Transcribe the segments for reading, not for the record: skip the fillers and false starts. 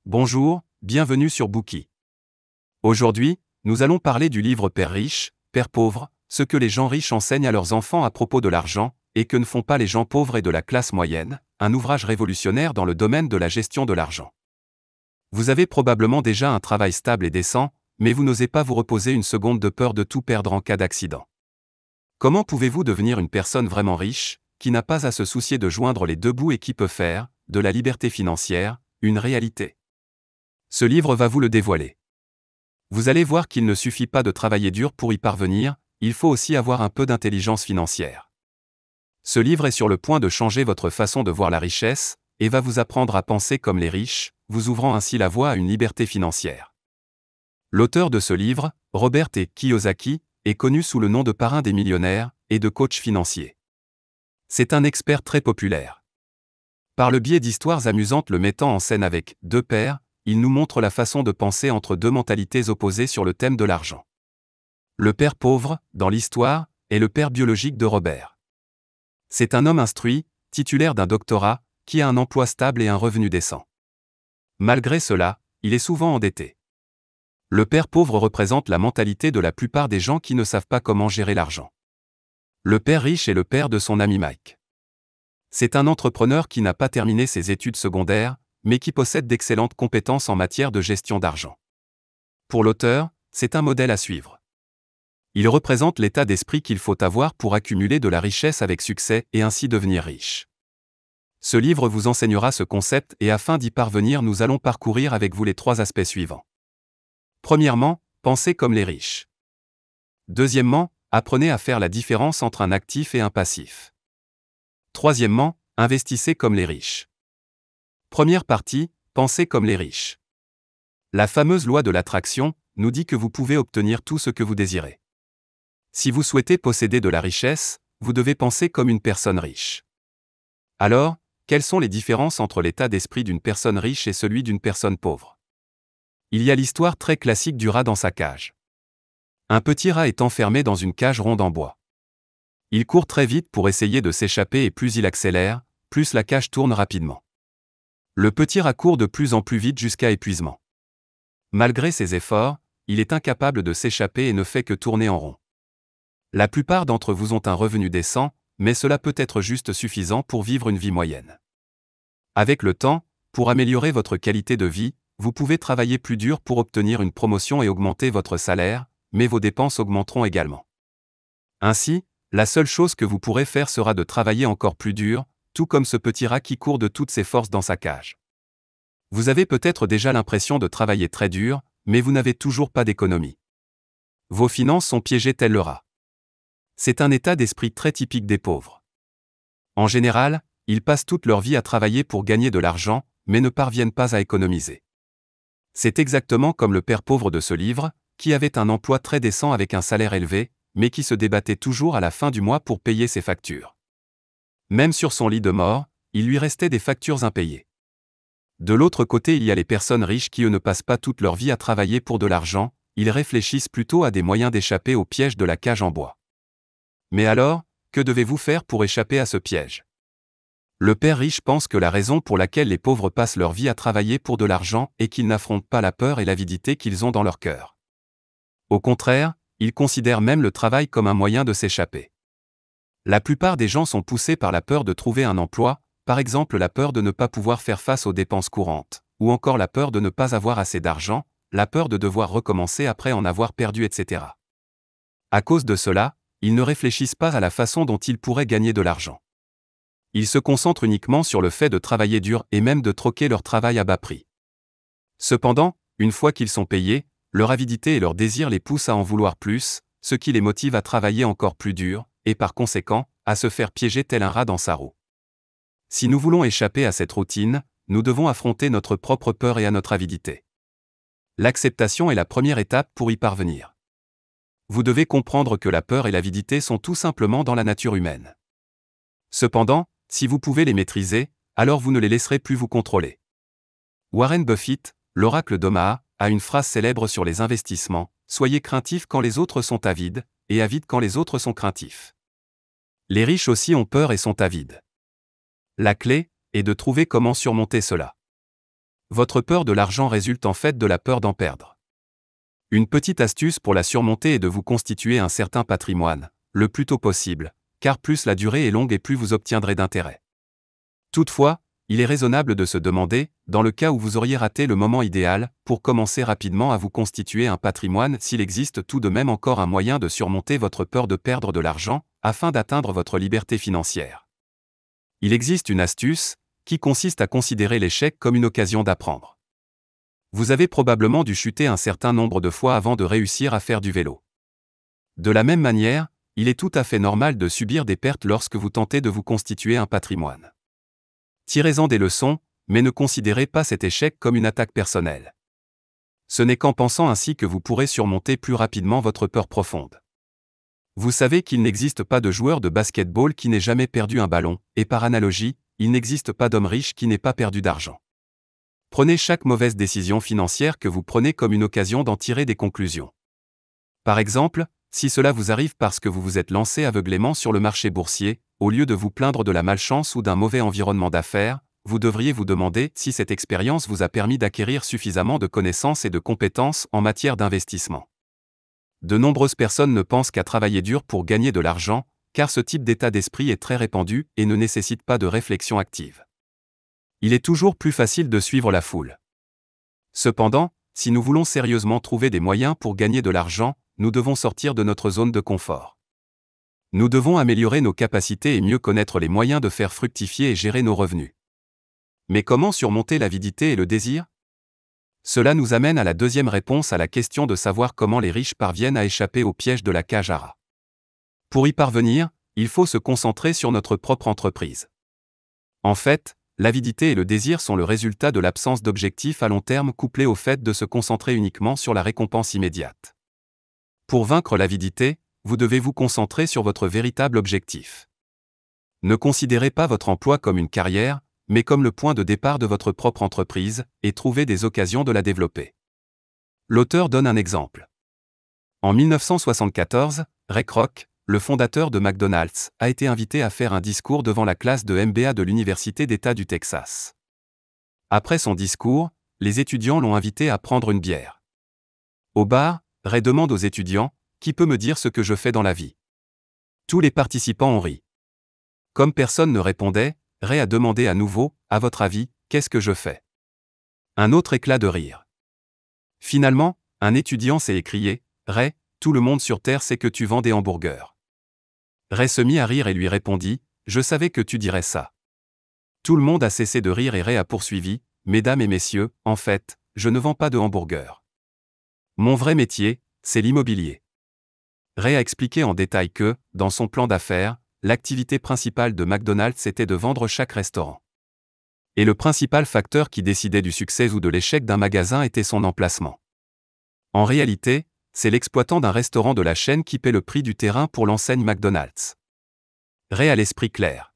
Bonjour, bienvenue sur Bookey. Aujourd'hui, nous allons parler du livre Père riche, Père pauvre, ce que les gens riches enseignent à leurs enfants à propos de l'argent, et que ne font pas les gens pauvres et de la classe moyenne, un ouvrage révolutionnaire dans le domaine de la gestion de l'argent. Vous avez probablement déjà un travail stable et décent, mais vous n'osez pas vous reposer une seconde de peur de tout perdre en cas d'accident. Comment pouvez-vous devenir une personne vraiment riche, qui n'a pas à se soucier de joindre les deux bouts et qui peut faire, de la liberté financière, une réalité? Ce livre va vous le dévoiler. Vous allez voir qu'il ne suffit pas de travailler dur pour y parvenir, il faut aussi avoir un peu d'intelligence financière. Ce livre est sur le point de changer votre façon de voir la richesse, et va vous apprendre à penser comme les riches, vous ouvrant ainsi la voie à une liberté financière. L'auteur de ce livre, Robert T. Kiyosaki, est connu sous le nom de parrain des millionnaires et de coach financier. C'est un expert très populaire. Par le biais d'histoires amusantes le mettant en scène avec deux pères, il nous montre la façon de penser entre deux mentalités opposées sur le thème de l'argent. Le père pauvre, dans l'histoire, est le père biologique de Robert. C'est un homme instruit, titulaire d'un doctorat, qui a un emploi stable et un revenu décent. Malgré cela, il est souvent endetté. Le père pauvre représente la mentalité de la plupart des gens qui ne savent pas comment gérer l'argent. Le père riche est le père de son ami Mike. C'est un entrepreneur qui n'a pas terminé ses études secondaires, mais qui possède d'excellentes compétences en matière de gestion d'argent. Pour l'auteur, c'est un modèle à suivre. Il représente l'état d'esprit qu'il faut avoir pour accumuler de la richesse avec succès et ainsi devenir riche. Ce livre vous enseignera ce concept et afin d'y parvenir nous allons parcourir avec vous les trois aspects suivants. Premièrement, pensez comme les riches. Deuxièmement, apprenez à faire la différence entre un actif et un passif. Troisièmement, investissez comme les riches. Première partie, pensez comme les riches. La fameuse loi de l'attraction nous dit que vous pouvez obtenir tout ce que vous désirez. Si vous souhaitez posséder de la richesse, vous devez penser comme une personne riche. Alors, quelles sont les différences entre l'état d'esprit d'une personne riche et celui d'une personne pauvre? Il y a l'histoire très classique du rat dans sa cage. Un petit rat est enfermé dans une cage ronde en bois. Il court très vite pour essayer de s'échapper et plus il accélère, plus la cage tourne rapidement. Le petit rat court de plus en plus vite jusqu'à épuisement. Malgré ses efforts, il est incapable de s'échapper et ne fait que tourner en rond. La plupart d'entre vous ont un revenu décent, mais cela peut être juste suffisant pour vivre une vie moyenne. Avec le temps, pour améliorer votre qualité de vie, vous pouvez travailler plus dur pour obtenir une promotion et augmenter votre salaire, mais vos dépenses augmenteront également. Ainsi, la seule chose que vous pourrez faire sera de travailler encore plus dur, tout comme ce petit rat qui court de toutes ses forces dans sa cage. Vous avez peut-être déjà l'impression de travailler très dur, mais vous n'avez toujours pas d'économie. Vos finances sont piégées tel le rat. C'est un état d'esprit très typique des pauvres. En général, ils passent toute leur vie à travailler pour gagner de l'argent, mais ne parviennent pas à économiser. C'est exactement comme le père pauvre de ce livre, qui avait un emploi très décent avec un salaire élevé, mais qui se débattait toujours à la fin du mois pour payer ses factures. Même sur son lit de mort, il lui restait des factures impayées. De l'autre côté, il y a les personnes riches qui eux ne passent pas toute leur vie à travailler pour de l'argent, ils réfléchissent plutôt à des moyens d'échapper au piège de la cage en bois. Mais alors, que devez-vous faire pour échapper à ce piège? Le père riche pense que la raison pour laquelle les pauvres passent leur vie à travailler pour de l'argent est qu'ils n'affrontent pas la peur et l'avidité qu'ils ont dans leur cœur. Au contraire, ils considèrent même le travail comme un moyen de s'échapper. La plupart des gens sont poussés par la peur de trouver un emploi, par exemple la peur de ne pas pouvoir faire face aux dépenses courantes, ou encore la peur de ne pas avoir assez d'argent, la peur de devoir recommencer après en avoir perdu, etc. À cause de cela, ils ne réfléchissent pas à la façon dont ils pourraient gagner de l'argent. Ils se concentrent uniquement sur le fait de travailler dur et même de troquer leur travail à bas prix. Cependant, une fois qu'ils sont payés, leur avidité et leur désir les poussent à en vouloir plus, ce qui les motive à travailler encore plus dur, et par conséquent, à se faire piéger tel un rat dans sa roue. Si nous voulons échapper à cette routine, nous devons affronter notre propre peur et à notre avidité. L'acceptation est la première étape pour y parvenir. Vous devez comprendre que la peur et l'avidité sont tout simplement dans la nature humaine. Cependant, si vous pouvez les maîtriser, alors vous ne les laisserez plus vous contrôler. Warren Buffett, l'oracle d'Omaha, a une phrase célèbre sur les investissements: « Soyez craintifs quand les autres sont avides, et avides quand les autres sont craintifs. » Les riches aussi ont peur et sont avides. La clé est de trouver comment surmonter cela. Votre peur de l'argent résulte en fait de la peur d'en perdre. Une petite astuce pour la surmonter est de vous constituer un certain patrimoine, le plus tôt possible, car plus la durée est longue et plus vous obtiendrez d'intérêt. Toutefois, il est raisonnable de se demander, dans le cas où vous auriez raté le moment idéal, pour commencer rapidement à vous constituer un patrimoine, s'il existe tout de même encore un moyen de surmonter votre peur de perdre de l'argent, afin d'atteindre votre liberté financière. Il existe une astuce, qui consiste à considérer l'échec comme une occasion d'apprendre. Vous avez probablement dû chuter un certain nombre de fois avant de réussir à faire du vélo. De la même manière, il est tout à fait normal de subir des pertes lorsque vous tentez de vous constituer un patrimoine. Tirez-en des leçons, mais ne considérez pas cet échec comme une attaque personnelle. Ce n'est qu'en pensant ainsi que vous pourrez surmonter plus rapidement votre peur profonde. Vous savez qu'il n'existe pas de joueur de basket-ball qui n'ait jamais perdu un ballon, et par analogie, il n'existe pas d'homme riche qui n'ait pas perdu d'argent. Prenez chaque mauvaise décision financière que vous prenez comme une occasion d'en tirer des conclusions. Par exemple, si cela vous arrive parce que vous vous êtes lancé aveuglément sur le marché boursier, au lieu de vous plaindre de la malchance ou d'un mauvais environnement d'affaires, vous devriez vous demander si cette expérience vous a permis d'acquérir suffisamment de connaissances et de compétences en matière d'investissement. De nombreuses personnes ne pensent qu'à travailler dur pour gagner de l'argent, car ce type d'état d'esprit est très répandu et ne nécessite pas de réflexion active. Il est toujours plus facile de suivre la foule. Cependant, si nous voulons sérieusement trouver des moyens pour gagner de l'argent, nous devons sortir de notre zone de confort. Nous devons améliorer nos capacités et mieux connaître les moyens de faire fructifier et gérer nos revenus. Mais comment surmonter l'avidité et le désir ? Cela nous amène à la deuxième réponse à la question de savoir comment les riches parviennent à échapper au piège de la cage à rats. Pour y parvenir, il faut se concentrer sur notre propre entreprise. En fait, l'avidité et le désir sont le résultat de l'absence d'objectifs à long terme couplés au fait de se concentrer uniquement sur la récompense immédiate. Pour vaincre l'avidité, vous devez vous concentrer sur votre véritable objectif. Ne considérez pas votre emploi comme une carrière, mais comme le point de départ de votre propre entreprise, et trouvez des occasions de la développer. L'auteur donne un exemple. En 1974, Ray Kroc, le fondateur de McDonald's, a été invité à faire un discours devant la classe de MBA de l'Université d'État du Texas. Après son discours, les étudiants l'ont invité à prendre une bière. Au bar, Ray demande aux étudiants, « Qui peut me dire ce que je fais dans la vie ?» Tous les participants ont ri. Comme personne ne répondait, Ray a demandé à nouveau, « À votre avis, qu'est-ce que je fais ?» Un autre éclat de rire. Finalement, un étudiant s'est écrié, « Ray, tout le monde sur Terre sait que tu vends des hamburgers. » Ray se mit à rire et lui répondit, « Je savais que tu dirais ça. » Tout le monde a cessé de rire et Ray a poursuivi, « Mesdames et messieurs, en fait, je ne vends pas de hamburgers. Mon vrai métier, c'est l'immobilier. » Ray a expliqué en détail que, dans son plan d'affaires, l'activité principale de McDonald's était de vendre chaque restaurant. Et le principal facteur qui décidait du succès ou de l'échec d'un magasin était son emplacement. En réalité, c'est l'exploitant d'un restaurant de la chaîne qui paie le prix du terrain pour l'enseigne McDonald's. Ray a l'esprit clair.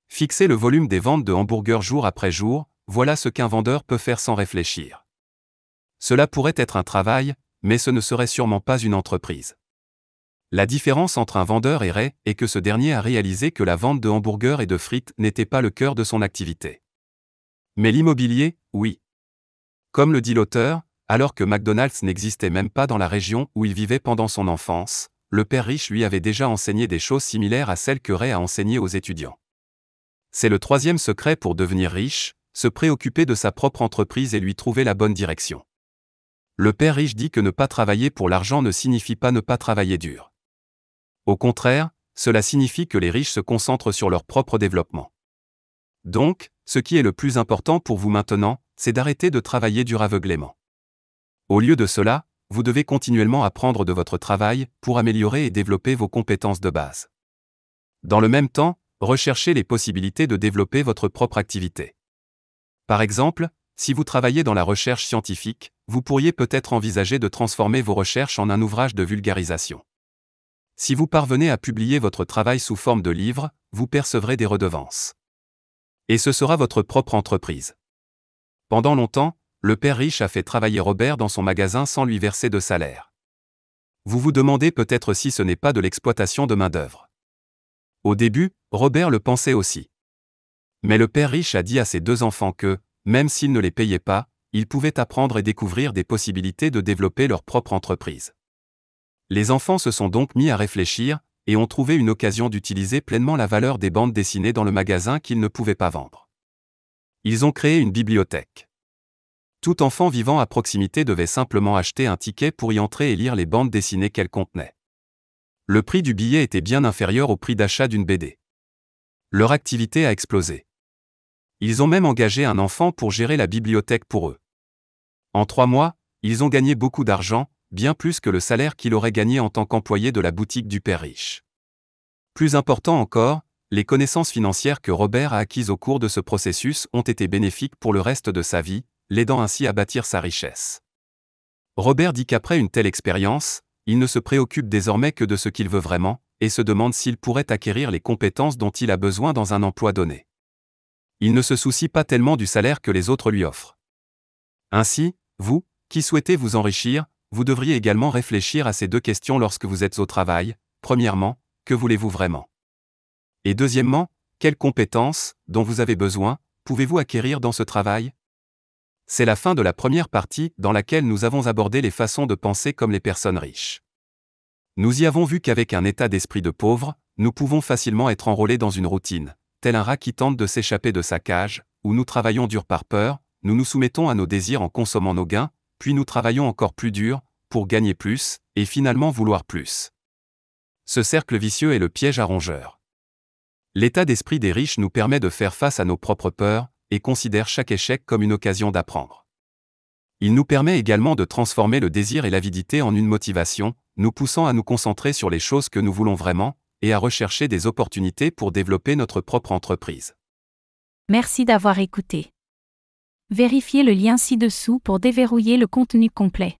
Fixer le volume des ventes de hamburgers jour après jour, voilà ce qu'un vendeur peut faire sans réfléchir. Cela pourrait être un travail, mais ce ne serait sûrement pas une entreprise. La différence entre un vendeur et Ray est que ce dernier a réalisé que la vente de hamburgers et de frites n'était pas le cœur de son activité. Mais l'immobilier, oui. Comme le dit l'auteur, alors que McDonald's n'existait même pas dans la région où il vivait pendant son enfance, le père riche lui avait déjà enseigné des choses similaires à celles que Ray a enseignées aux étudiants. C'est le troisième secret pour devenir riche, se préoccuper de sa propre entreprise et lui trouver la bonne direction. Le père riche dit que ne pas travailler pour l'argent ne signifie pas ne pas travailler dur. Au contraire, cela signifie que les riches se concentrent sur leur propre développement. Donc, ce qui est le plus important pour vous maintenant, c'est d'arrêter de travailler dur aveuglément. Au lieu de cela, vous devez continuellement apprendre de votre travail pour améliorer et développer vos compétences de base. Dans le même temps, recherchez les possibilités de développer votre propre activité. Par exemple, si vous travaillez dans la recherche scientifique, vous pourriez peut-être envisager de transformer vos recherches en un ouvrage de vulgarisation. Si vous parvenez à publier votre travail sous forme de livre, vous percevrez des redevances. Et ce sera votre propre entreprise. Pendant longtemps, le père riche a fait travailler Robert dans son magasin sans lui verser de salaire. Vous vous demandez peut-être si ce n'est pas de l'exploitation de main-d'œuvre. Au début, Robert le pensait aussi. Mais le père riche a dit à ses deux enfants que, Même s'ils ne les payaient pas, ils pouvaient apprendre et découvrir des possibilités de développer leur propre entreprise. Les enfants se sont donc mis à réfléchir, et ont trouvé une occasion d'utiliser pleinement la valeur des bandes dessinées dans le magasin qu'ils ne pouvaient pas vendre. Ils ont créé une bibliothèque. Tout enfant vivant à proximité devait simplement acheter un ticket pour y entrer et lire les bandes dessinées qu'elles contenaient. Le prix du billet était bien inférieur au prix d'achat d'une BD. Leur activité a explosé. Ils ont même engagé un enfant pour gérer la bibliothèque pour eux. En 3 mois, ils ont gagné beaucoup d'argent, bien plus que le salaire qu'il aurait gagné en tant qu'employé de la boutique du père riche. Plus important encore, les connaissances financières que Robert a acquises au cours de ce processus ont été bénéfiques pour le reste de sa vie, l'aidant ainsi à bâtir sa richesse. Robert dit qu'après une telle expérience, il ne se préoccupe désormais que de ce qu'il veut vraiment, et se demande s'il pourrait acquérir les compétences dont il a besoin dans un emploi donné. Il ne se soucie pas tellement du salaire que les autres lui offrent. Ainsi, vous, qui souhaitez vous enrichir, vous devriez également réfléchir à ces 2 questions lorsque vous êtes au travail. Premièrement, que voulez-vous vraiment? Et deuxièmement, quelles compétences, dont vous avez besoin, pouvez-vous acquérir dans ce travail? C'est la fin de la première partie, dans laquelle nous avons abordé les façons de penser comme les personnes riches. Nous y avons vu qu'avec un état d'esprit de pauvre, nous pouvons facilement être enrôlés dans une routine, tel un rat qui tente de s'échapper de sa cage, où nous travaillons dur par peur, nous nous soumettons à nos désirs en consommant nos gains, puis nous travaillons encore plus dur, pour gagner plus, et finalement vouloir plus. Ce cercle vicieux est le piège à rongeurs. L'état d'esprit des riches nous permet de faire face à nos propres peurs, et considère chaque échec comme une occasion d'apprendre. Il nous permet également de transformer le désir et l'avidité en une motivation, nous poussant à nous concentrer sur les choses que nous voulons vraiment, et à rechercher des opportunités pour développer notre propre entreprise. Merci d'avoir écouté. Vérifiez le lien ci-dessous pour déverrouiller le contenu complet.